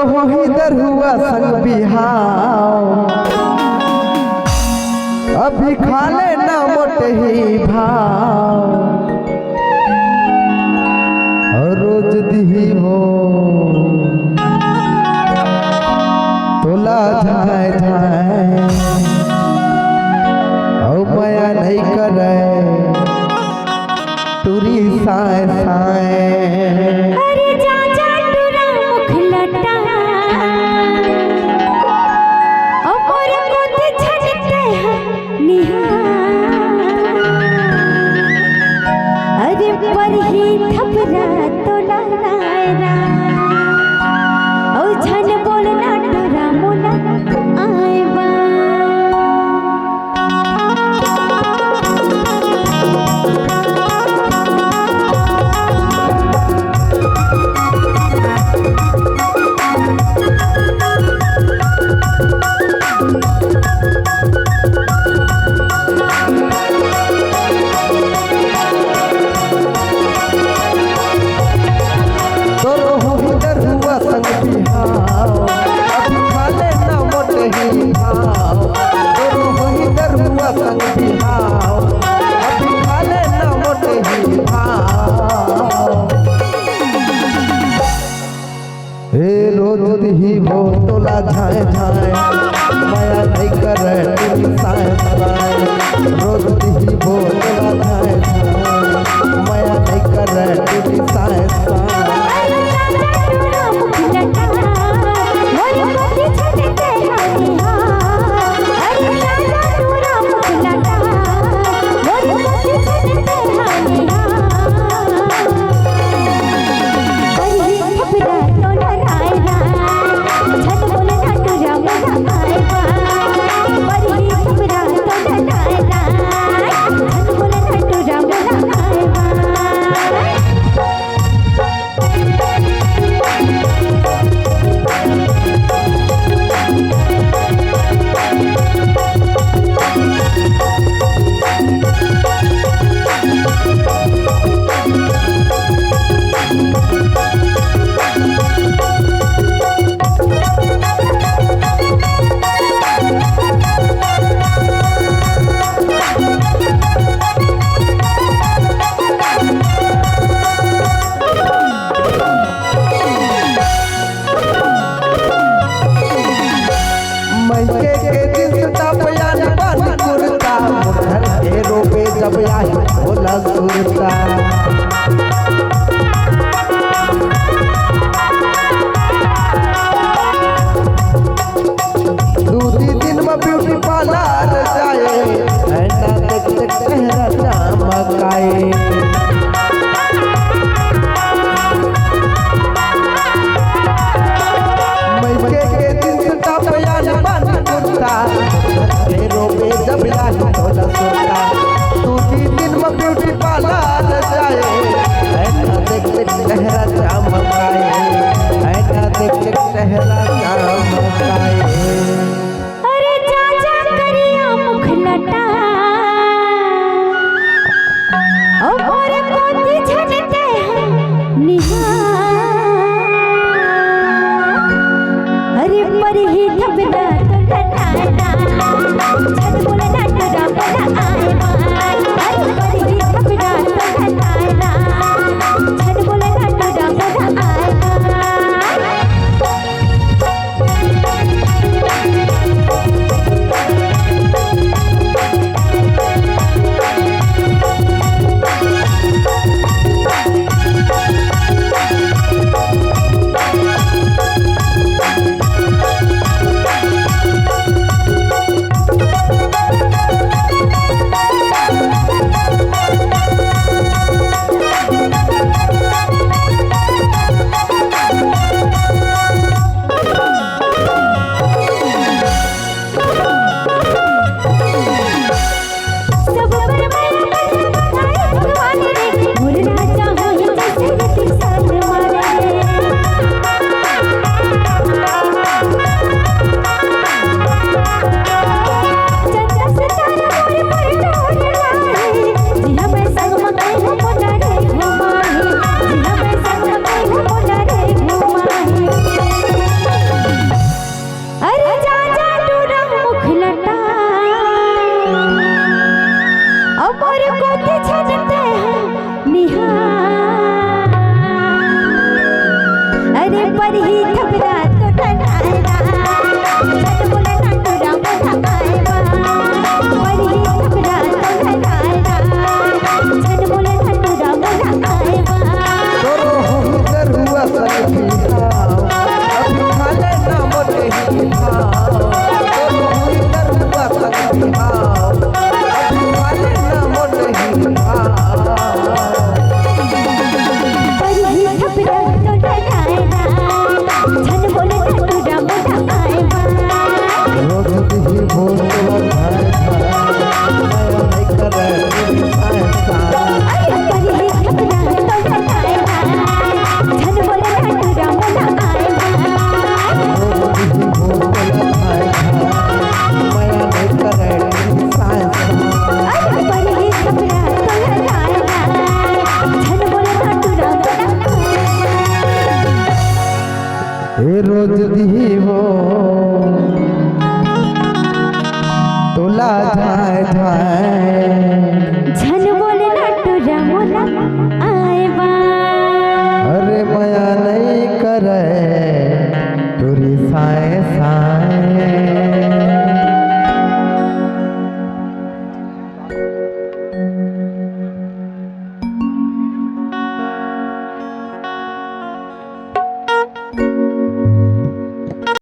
हो इधर हुआ संग बिहाव, अभी खा लेना मोटे ही भाव, और रोज दी हो तोला जाए जाए, और माया नहीं करे तुरी साए साए। अरे जा जा टूरा मुख लटा, और मोती छनते हैं निहार, अरे पर ही थपरा तो लायरा, और छन बोलना टूरा मोला आए बा। रोज ही हो तोला झाए झाए, माया नहीं करे तुरी साए साए। रोज ही हो तोला झाए झाए, माया नहीं करे तुरी साए साए। जब आई भोला सुरता, दूसरी दिन में ब्यूटी पार्लर जाए, ऐसा देख देख चेहरा चमकाए। मैके के दिन सुता बयान बन कुर्ता, रोबे जब आई भोला सुरता। दूसरी दिन में ब्यूटी पार्लर जाए, ऐसा देख देख चेहरा चमकाए, ऐसा देख देख चेहरा चमकाए। अरे जा जा करिया मुख लटा, और मोती छनते हैं निहार, अरे पर ही थपरा तो लटाना, छन बोलना टूरा मोला भाव माने ना मोटे ही भाव रोज दीवो तोला धाय धाय